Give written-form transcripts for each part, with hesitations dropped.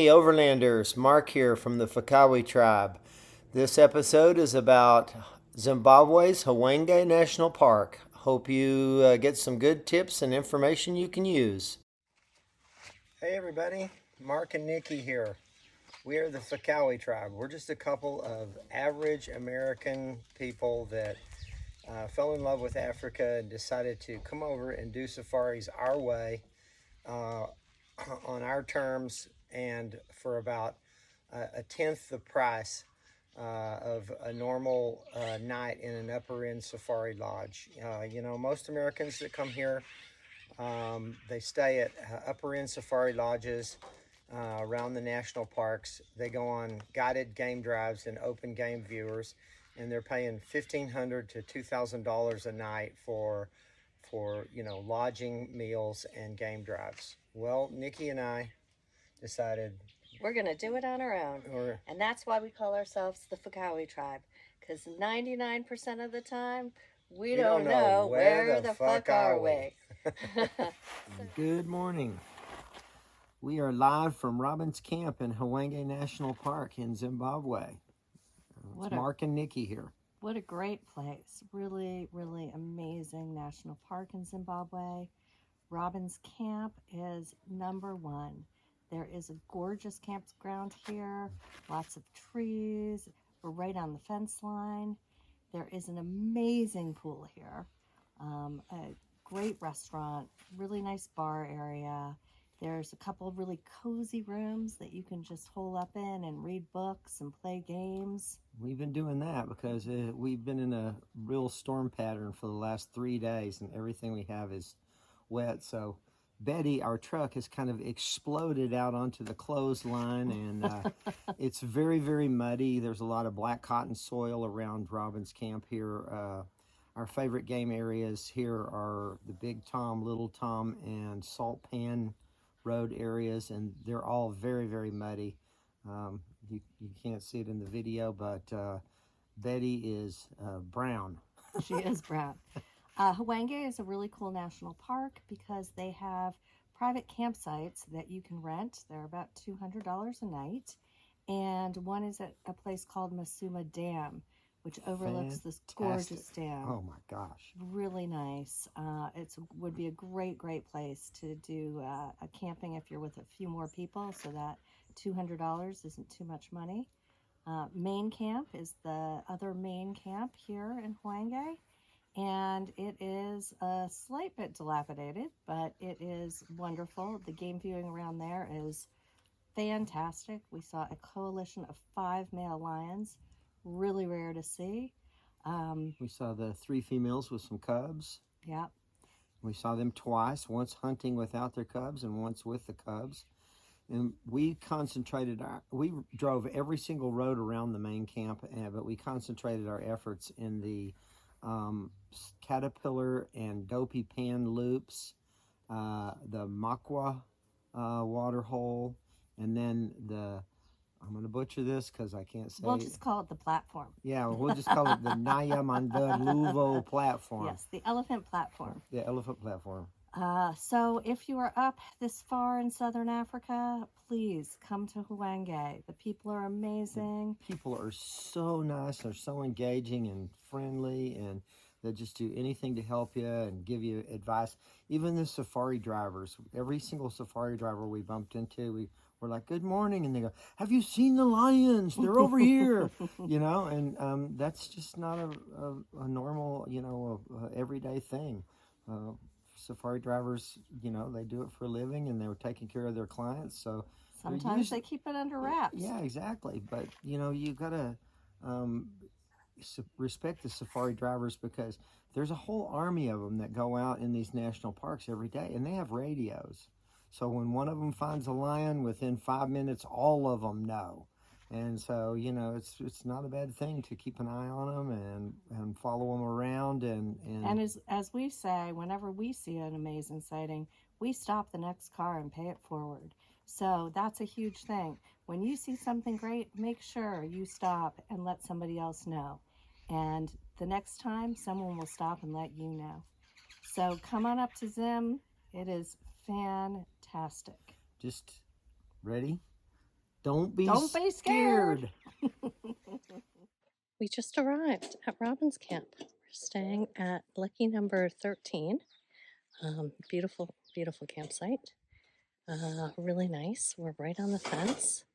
Overlanders. Marc here from the Fakawi tribe. This episode is about Zimbabwe's Hwange National Park. Hope you get some good tips and information you can use. Hey everybody, Marc and Nikki here. We are the fakawi tribe. We're just a couple of average American people that fell in love with Africa and decided to come over and do safaris our way, on our terms, and for about a tenth the price of a normal night in an upper end safari lodge. Most Americans that come here, they stay at upper end safari lodges around the national parks. They go on guided game drives and open game viewers, and they're paying $1,500 to $2,000 a night for lodging, meals, and game drives. Well, Nikki and I decided we're going to do it on our own. And that's why we call ourselves the Fakawi tribe, because 99% of the time, we don't know where the fuck are we. Good morning. We are live from Robbins Camp in Hwange National Park in Zimbabwe. It's Marc and Nikki here. What a great place. Really, really amazing national park in Zimbabwe. Robbins Camp is number one. There is a gorgeous campground here, lots of trees. We're right on the fence line. There is an amazing pool here, a great restaurant, really nice bar area. There's a couple of really cozy rooms that you can just hole up in and read books and play games. We've been doing that because we've been in a real storm pattern for the last 3 days, and everything we have is wet. So Betty, our truck, has kind of exploded out onto the clothesline, and it's very, very muddy. There's a lot of black cotton soil around Robbins Camp here. Our favorite game areas here are the Big Tom, Little Tom, and Salt Pan Road areas, and they're all very, very muddy. You can't see it in the video, but Betty is brown. She is brown. Hwange is a really cool national park because they have private campsites that you can rent. They're about $200 a night. And one is at a place called Masuma Dam, which overlooks this gorgeous dam. Oh my gosh. Really nice. It would be a great, great place to do a camping if you're with a few more people, so that $200 isn't too much money. Main Camp is the other main camp here in Hwange. And it is a slight bit dilapidated, but it is wonderful. The game viewing around there is fantastic. We saw a coalition of 5 male lions, really rare to see. We saw the 3 females with some cubs. Yeah. We saw them twice, once hunting without their cubs and once with the cubs. And we we drove every single road around the main camp, but we concentrated our efforts in the Caterpillar and Dopey Pan loops, the Makwa waterhole, and then I'm going to butcher this because I can't say. We'll just call it the platform. Yeah, we'll just call it the Nyamanda Luvo platform. Yes, the elephant platform. The elephant platform. So if you are up this far in southern Africa, please come to Hwange. The people are amazing. The people are so nice. They're so engaging and friendly, and they'll just do anything to help you and give you advice. Even the safari drivers, every single safari driver we bumped into, we're like, good morning, and they go, have you seen the lions? They're over here. And that's just not a normal, everyday thing. Safari drivers, they do it for a living, and they were taking care of their clients. So sometimes they keep it under wraps. Yeah, exactly. But you gotta respect the safari drivers, because there's a whole army of them that go out in these national parks every day, and they have radios. So when one of them finds a lion, within 5 minutes, all of them know. And so, it's not a bad thing to keep an eye on them and follow them around. And as we say, whenever we see an amazing sighting, we stop the next car and pay it forward. So that's a huge thing. When you see something great, make sure you stop and let somebody else know. And the next time, someone will stop and let you know. So come on up to Zim. It is fantastic. Just ready? Don't be Don't be scared. We just arrived at Robin's Camp. We're staying at lucky number 13. Beautiful, beautiful campsite. Really nice. We're right on the fence,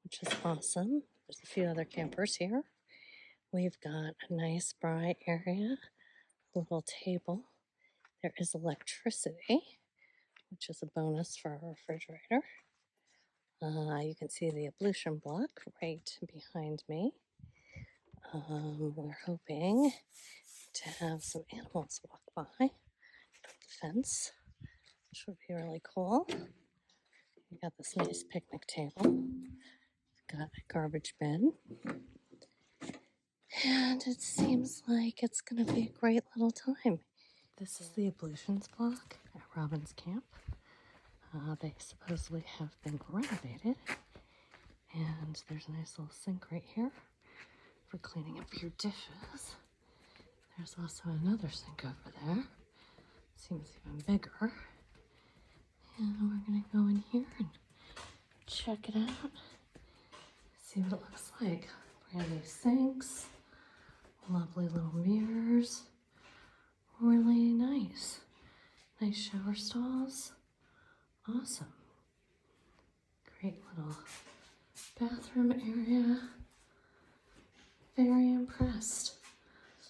which is awesome. There's a few other campers here. We've got a nice bright area, a little table. There is electricity, which is a bonus for our refrigerator. You can see the ablution block right behind me. We're hoping to have some animals walk by the fence, which would be really cool. We got this nice picnic table. Got a garbage bin. And it seems like it's going to be a great little time. This is the ablutions block at Robin's Camp. They supposedly have been renovated. And there's a nice little sink right here for cleaning up your dishes. There's also another sink over there. Seems even bigger. And we're going to go in here and check it out. See what it looks like. Brand new sinks. Lovely little mirrors. Really nice. Nice shower stalls. Awesome. Great little bathroom area. Very impressed.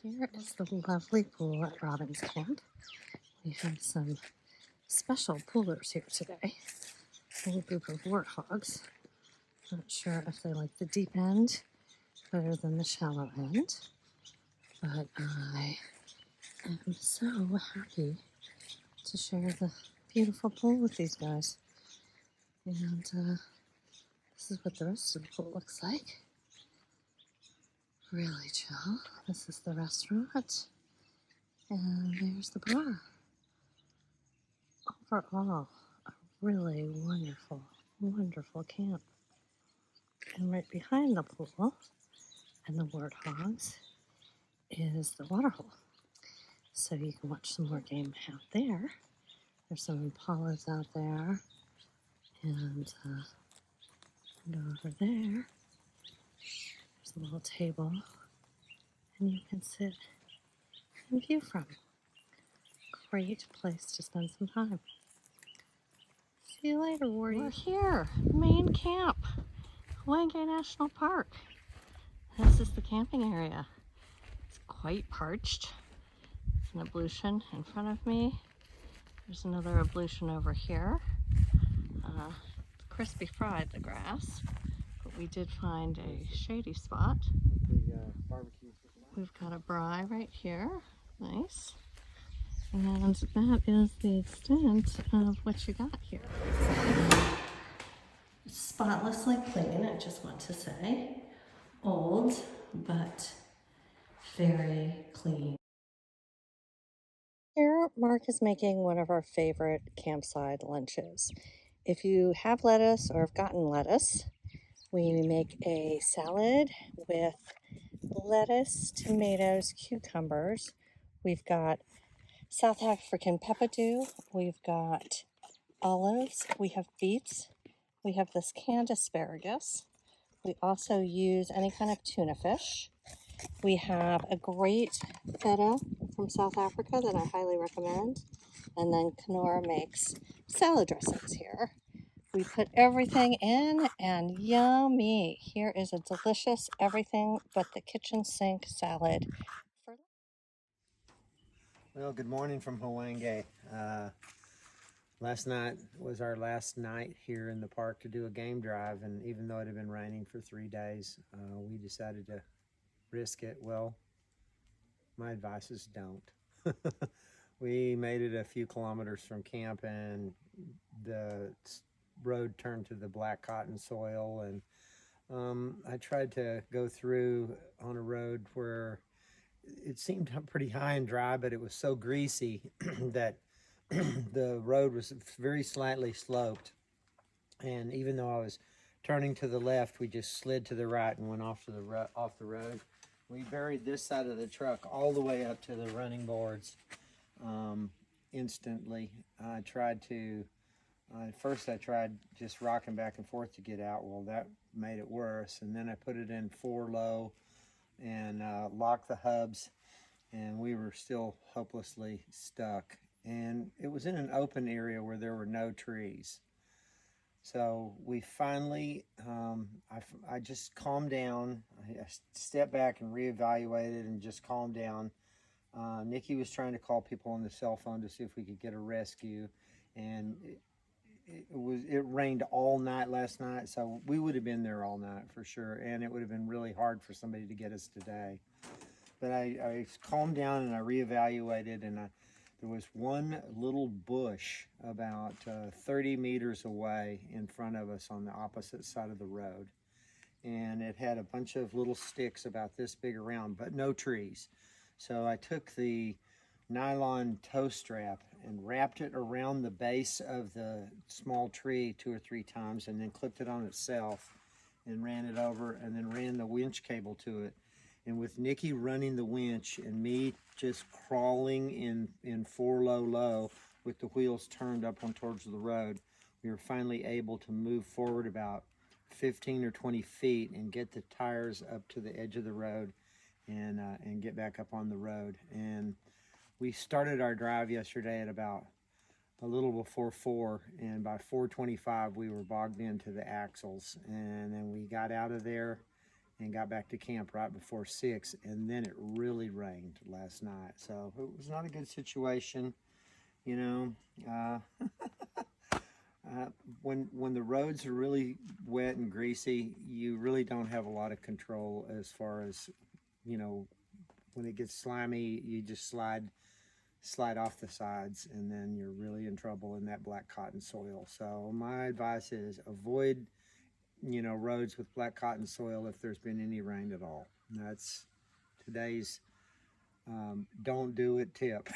Here is the lovely pool at Robin's Camp. We have some special poolers here today. A little group of warthogs. Not sure if they like the deep end better than the shallow end. But I am so happy to share the beautiful pool with these guys. And this is what the rest of the pool looks like. Really chill. This is the restaurant. And there's the bar. Overall, a really wonderful, wonderful camp. And right behind the pool and the warthogs is the water hole. So you can watch some more game out there. There's some impalas out there. And go over there. There's a little table. And you can sit and view from. Great place to spend some time. See you later, Wardy. We're here, main camp, Hwange National Park. This is the camping area. It's quite parched. There's an ablution in front of me. There's another ablution over here. Crispy fried the grass, but we did find a shady spot. Barbecue. We've got a braai right here. Nice. And that is the extent of what you got here. Spotlessly clean, I just want to say. Old, but very clean. Here, Marc is making one of our favorite campsite lunches. If you have lettuce or have gotten lettuce, we make a salad with lettuce, tomatoes, cucumbers. We've got South African peppadew. We've got olives. We have beets. We have this canned asparagus. We also use any kind of tuna fish. We have a great feta from South Africa that I highly recommend. And then Kenora makes salad dressings here. We put everything in and yummy. Here is a delicious everything but the kitchen sink salad. Well, good morning from Hwange. Last night was our last night here in the park to do a game drive, and even though it had been raining for 3 days, we decided to risk it. Well, my advice is don't. We made it a few kilometers from camp, and the road turned to the black cotton soil, and I tried to go through on a road where it seemed pretty high and dry, but it was so greasy that the road was very slightly sloped. And even though I was turning to the left, we just slid to the right and went off to off the road. We buried this side of the truck all the way up to the running boards instantly. I tried to At first, I tried just rocking back and forth to get out. Well, that made it worse. And then I put it in 4 low and locked the hubs, and we were still hopelessly stuck. And it was in an open area where there were no trees. So we finally, I just calmed down. I stepped back and reevaluated and just calmed down. Nikki was trying to call people on the cell phone to see if we could get a rescue, and it rained all night last night, so we would have been there all night for sure, and it would have been really hard for somebody to get us today. But I calmed down and I reevaluated, and there was one little bush about 30 meters away in front of us on the opposite side of the road, and it had a bunch of little sticks about this big around, but no trees. So I took the nylon tow strap and wrapped it around the base of the small tree 2 or 3 times, and then clipped it on itself and ran it over, and then ran the winch cable to it. And with Nikki running the winch and me just crawling in 4 low with the wheels turned up on towards the road, we were finally able to move forward about 15 or 20 feet and get the tires up to the edge of the road and get back up on the road. And we started our drive yesterday at about a little before 4, and by 4:25 we were bogged into the axles, and then we got out of there and got back to camp right before 6, and then it really rained last night, so it was not a good situation, you know. When the roads are really wet and greasy, you really don't have a lot of control as far as, you know, when it gets slimy, you just slide off the sides, and then you're really in trouble in that black cotton soil. So my advice is avoid, you know, roads with black cotton soil if there's been any rain at all. That's today's don't do it tip.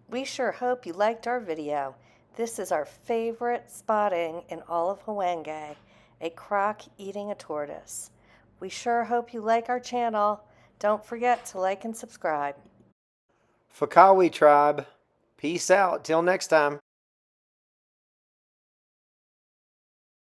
We sure hope you liked our video. This is our favorite spotting in all of Hwange, a croc eating a tortoise. We sure hope you like our channel. Don't forget to like and subscribe. Fakawi tribe, peace out till next time.